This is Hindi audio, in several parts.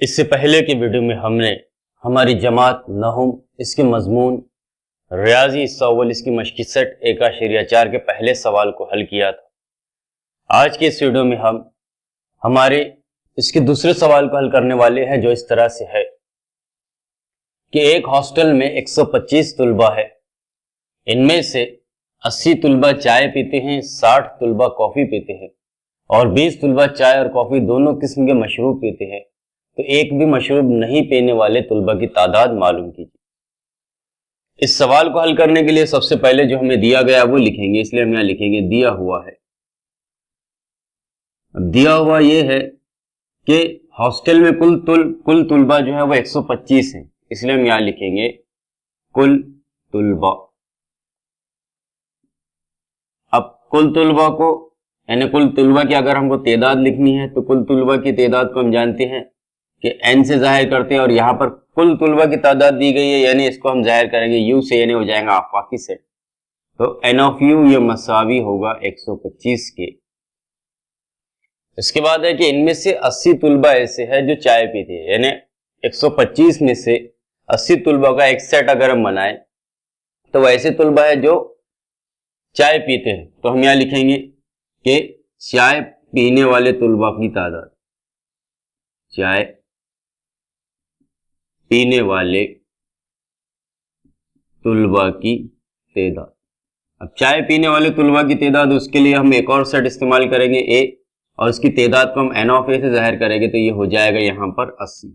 इससे पहले की वीडियो में हमने हमारी जमात नहुम इसके मजमून रियाजी हिस्सा अव्वल इसकी मशक़ी सेट 1.4 के पहले सवाल को हल किया था। आज के इस वीडियो में हम हमारे इसके दूसरे सवाल को हल करने वाले हैं, जो इस तरह से है कि एक हॉस्टल में 125 तुलबा है। इनमें से 80 तुलबा चाय पीते हैं, 60 तुलबा कॉफ़ी पीते हैं और 20 तुलबा चाय और कॉफ़ी दोनों किस्म के मशरूब पीते हैं। तो एक भी मशरूब नहीं पीने वाले तुलबा की तादाद मालूम कीजिए। इस सवाल को हल करने के लिए सबसे पहले जो हमें दिया गया वो लिखेंगे, इसलिए हम यहां लिखेंगे दिया हुआ है। अब दिया हुआ ये है कि हॉस्टल में कुल तुलबा जो है वो 125 है, इसलिए हम यहां लिखेंगे कुल तुलबा। अब कुल तुलबा को यानी कुल तुलबा की अगर हमको तादाद लिखनी है तो कुल तुलबा की तादाद को हम जानते हैं कि n से जाहिर करते हैं और यहाँ पर कुल तुलबा की तादाद दी गई है, यानी इसको हम जाहिर करेंगे u से, यानी हो जाएगा आफाकी सेट। तो n ऑफ u ये मसावी होगा 125 के। इसके बाद है कि इनमें से 80 तुलबा ऐसे है जो चाय पीते हैं, यानी 125 में से 80 तुलबा का एक सेट अगर हम बनाए तो वैसे तुलबा है जो चाय पीते हैं। तो हम यहाँ लिखेंगे कि चाय पीने वाले तुलबा की तादाद, चाय पीने वाले तुलबा की तादाद। अब चाय पीने वाले तुलबा की तादाद, उसके लिए हम एक और सेट इस्तेमाल करेंगे a, और उसकी तादाद को हम n ऑफ a से जाहिर करेंगे, तो ये हो जाएगा यहां पर 80।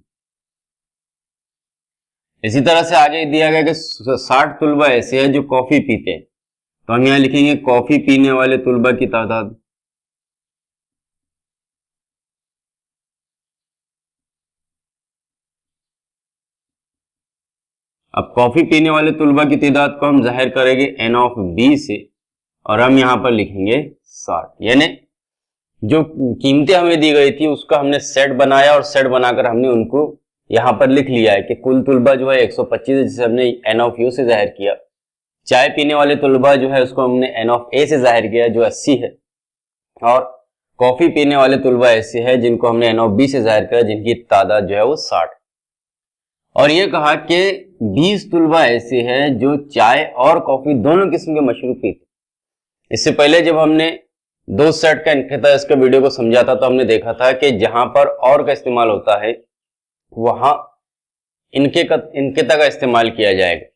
इसी तरह से आगे दिया गया कि 60 तुलबा ऐसे हैं जो कॉफी पीते हैं, तो हम यहां लिखेंगे कॉफी पीने वाले तुलबा की तादाद। अब कॉफी पीने वाले तुलबा की तादाद को हम जाहिर करेंगे n ऑफ b से, और हम यहां पर लिखेंगे 60, यानी जो कीमतें हमें दी गई थी उसका हमने सेट बनाया और सेट बनाकर हमने उनको यहां पर लिख लिया है कि कुल तुलबा जो है 125 है, जिसे हमने n ऑफ u से जाहिर किया। चाय पीने वाले तुलबा जो है उसको हमने n ऑफ a से जाहिर किया जो 80 है, और कॉफी पीने वाले तुलबा ऐसे है जिनको हमने n ऑफ b से जाहिर किया, जिनकी तादाद जो है वो 60। और ये कहा कि 20 तुलबा ऐसे हैं जो चाय और कॉफी दोनों किस्म के मशरूब पीते। इससे पहले जब हमने दो सेट का इनक़िता इसके वीडियो को समझा था तो हमने देखा था कि जहां पर और का इस्तेमाल होता है वहां इनक़िता का इस्तेमाल किया जाएगा,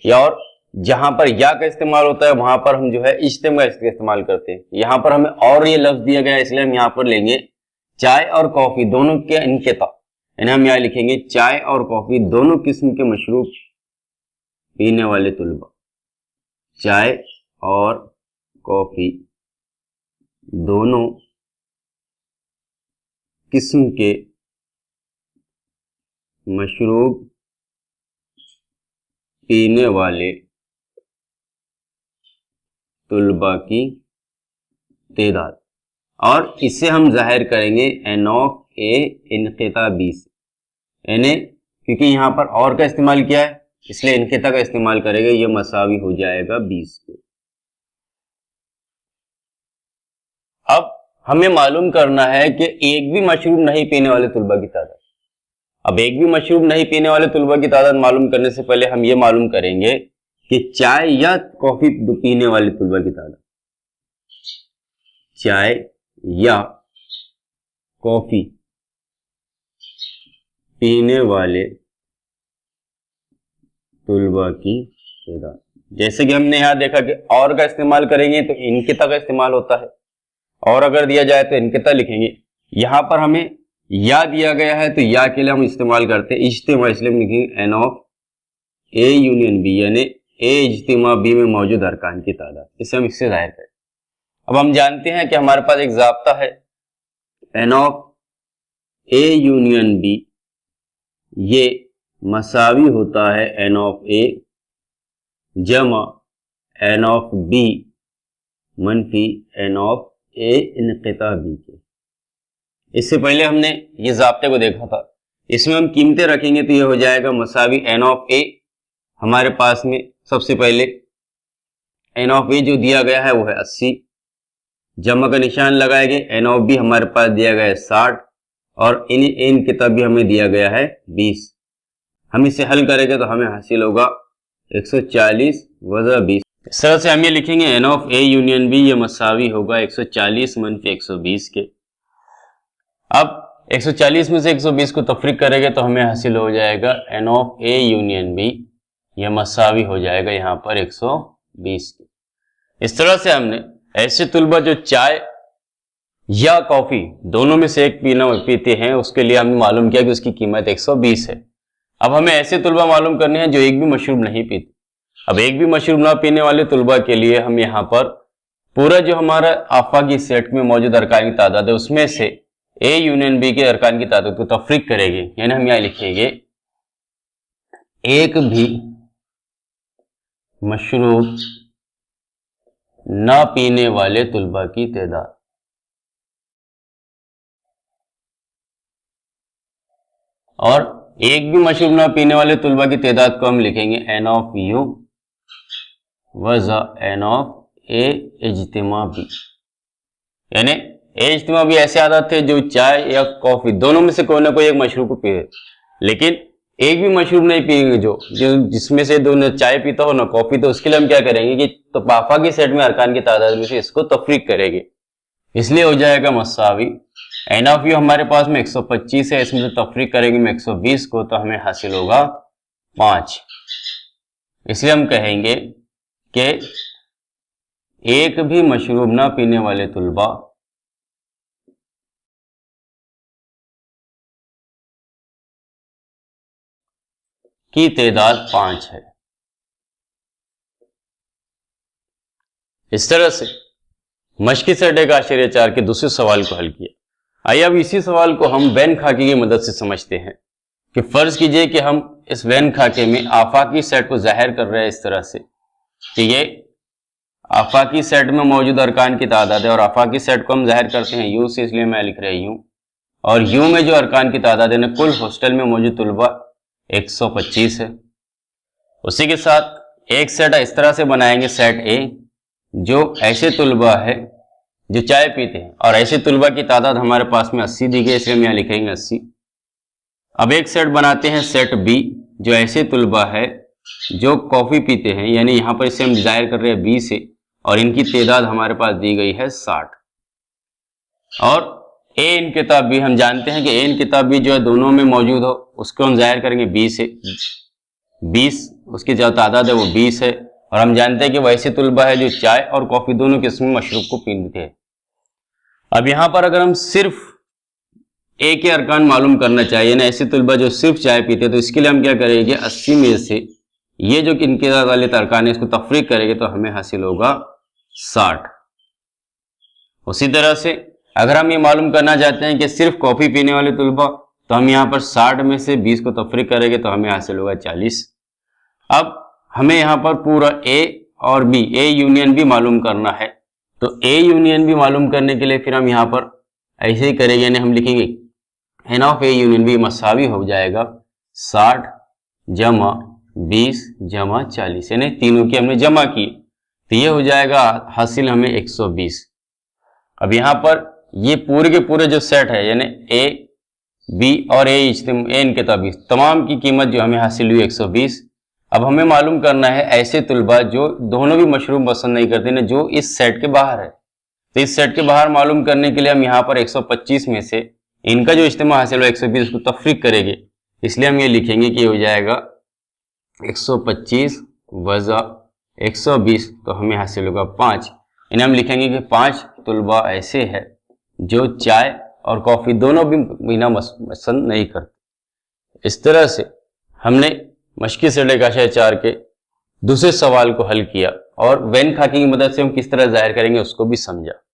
या और जहां पर या का इस्तेमाल होता है वहां पर हम जो है इज्तिमा का इस्तेमाल करते हैं। यहां पर हमें और ये लफ्ज दिया गया है, इसलिए हम यहां पर लेंगे चाय और कॉफी दोनों के इनक़िता, यानी हम यहां लिखेंगे चाय और कॉफी दोनों किस्म के मशरूब पीने वाले तुलबा। चाय और कॉफी दोनों किस्म के मशरूब पीने वाले तुलबा की तादाद, और इसे हम जाहिर करेंगे n ऑफ a इनक़िता b से, यानी क्योंकि यहां पर और का इस्तेमाल किया है इसलिए इनक़िता का इस्तेमाल करेंगे, ये मसावी हो जाएगा 20 के। अब हमें मालूम करना है कि एक भी मशरूब नहीं पीने वाले तुलबा की तादाद। अब एक भी मशरूब नहीं पीने वाले तुलबा की तादाद मालूम करने से पहले हम ये मालूम करेंगे कि चाय या कॉफी पीने वाले तुलबा की तादाद, चाय या कॉफी पीने वाले तुलबा की तादाद। जैसे कि हमने यहां देखा कि और का इस्तेमाल करेंगे तो इनक़िता का इस्तेमाल होता है, और अगर दिया जाए तो इनक़िता लिखेंगे। यहां पर हमें या दिया गया है तो या के लिए हम इस्तेमाल करते हैं इज्तिमा, इसलिए हम लिखेंगे n of a union b, यानी a इज्तिमा b में मौजूद अरकान की तादाद। इसे हम इससे जाहिर करें। अब हम जानते हैं कि हमारे पास एक ज़ाब्ता है n of a union b, ये मसावी होता है एन ऑफ ए जमा एन ऑफ बी मनफी एन ऑफ ए इनक़िता बी के। इससे पहले हमने ये ज़ाब्ते को देखा था, इसमें हम कीमतें रखेंगे तो ये हो जाएगा मसावी एन ऑफ ए। हमारे पास में सबसे पहले एन ऑफ ए जो दिया गया है वो है 80, जमा का निशान लगाएंगे। एन ऑफ बी हमारे पास दिया गया है 60 और इन किताब भी हमें दिया गया है 20। हम इसे हल करेंगे तो हमें हासिल होगा 140 वज़ा 20। इस तरह से हम ये लिखेंगे n of A union B ये मसावी होगा 140 मनफी 120 के। अब 140 में से 120 को तफरीक करेंगे तो हमें हासिल हो जाएगा n of A union B यह मसावी हो जाएगा यहाँ पर 120 के। इस तरह से हमने ऐसे तुलबा जो चाय या कॉफी दोनों में से एक पीते हैं उसके लिए हमने मालूम किया कि उसकी कीमत 120 है। अब हमें ऐसे तुलबा मालूम करने हैं जो एक भी मशरूब नहीं पीते। अब एक भी मशरूब ना पीने वाले तुलबा के लिए हम यहाँ पर पूरा जो हमारा आफाकी सेट में मौजूद अरकान की तादाद है उसमें से ए यूनियन बी के अरकान की तादाद को तफरीक करेंगे। यानी हम यहाँ लिखेंगे एक भी मशरूब ना पीने वाले तुलबा की तादाद और एक भी मशरूब ना पीने वाले तुलबा की तादाद को हम लिखेंगे एन ऑफ यू वज़ा एन ऑफ ए इज्तिमा बी। यानी ए इज्तिमा बी ऐसे आदत थे जो चाय या कॉफी दोनों में से कोई ना कोई एक मशरूब को पिए, लेकिन एक भी मशरूब नहीं पिएंगे जो जिसमें से दोनों चाय पीता हो ना कॉफी, तो उसके लिए हम क्या करेंगे कि तो पाफा के सेट में अरकान की तादाद में से इसको तफरीक करेंगे। इसलिए हो जाएगा मसावी एन ऑफ यू हमारे पास में 125 है, इसमें से तफरीक करेंगे में 120 को तो हमें हासिल होगा 5। इसलिए हम कहेंगे कि एक भी मशरूब ना पीने वाले तुलबा की तादाद 5 है। इस तरह से मशकी सेट 1.4 के दूसरे सवाल को हल किया। आइए अब इसी सवाल को हम वैन खाके की मदद से समझते हैं कि फर्ज कीजिए कि हम इस वैन खाके में आफाकी सेट को जाहिर कर रहे हैं इस तरह से कि ये आफाकी सेट में मौजूद अरकान की तादाद है और आफाकी सेट को हम जाहिर करते हैं यू से, इसलिए मैं लिख रहा हूं यू। और यू में जो अरकान की तादाद है ना कुल हॉस्टल में मौजूद तुलबा 125 है। उसी के साथ एक सेट इस तरह से बनाएंगे सेट ए जो ऐसे तुलबा है जो चाय पीते हैं और ऐसे तुलबा की तादाद हमारे पास में 80 दी गई, इसलिए हम यहाँ लिखेंगे 80। अब एक सेट बनाते हैं सेट बी जो ऐसे तुलबा है जो कॉफी पीते हैं, यानी यहाँ पर इसे हम जाहिर कर रहे हैं 20 से और इनकी तादाद हमारे पास दी गई है 60। और ए इन किताब भी हम जानते हैं कि ए इन किताब भी जो है दोनों में मौजूद हो उसको हम जाहिर करेंगे 20 से। 20 उसकी जो तादाद है वो 20 है और हम जानते हैं कि वैसे तुलबा है जो चाय और कॉफी दोनों किस्म मशरूब को पीते हैं। अब यहाँ पर अगर हम सिर्फ ए के अरकान मालूम करना चाहिए ना ऐसे तुलबा जो सिर्फ चाय पीते हैं, तो इसके लिए हम क्या करेंगे 80 में से ये जो इनके वाले अरकान है इसको तफरीक करेंगे तो हमें हासिल होगा 60। उसी तरह से अगर हम ये मालूम करना चाहते हैं कि सिर्फ कॉफी पीने वाले तुलबा, तो हम यहाँ पर 60 में से 20 को तफरीक करेंगे तो हमें हासिल होगा 40। अब हमें यहाँ पर पूरा ए और बी ए यूनियन बी मालूम करना है, तो ए यूनियन बी मालूम करने के लिए फिर हम यहाँ पर ऐसे ही करेंगे, यानी हम लिखेंगे n of A union B मसावी हो जाएगा 60 जमा 20 जमा 40, यानी तीनों की हमने जमा की तो ये हो जाएगा हासिल हमें 120। अब यहाँ पर ये पूरे के पूरे जो सेट है यानी ए बी और ए इनके तमाम की कीमत जो हमें हासिल हुई 120। अब हमें मालूम करना है ऐसे तुलबा जो दोनों भी मशरूब पसंद नहीं करते ना जो इस सेट के बाहर है, तो इस सेट के बाहर मालूम करने के लिए हम यहाँ पर 125 में से इनका जो इज्तिमा हासिल हो 120 को तफरीक करेंगे, इसलिए हम ये लिखेंगे कि हो जाएगा 125 वज़ा 120 तो हमें हासिल होगा 5। इन्हें हम लिखेंगे कि 5 तुलबा ऐसे है जो चाय और कॉफ़ी दोनों भी बिना पसंद नहीं करते। इस तरह से हमने मशकी सेट 1.4 के दूसरे सवाल को हल किया और वैन खाकी की मदद से हम किस तरह जाहिर करेंगे उसको भी समझा।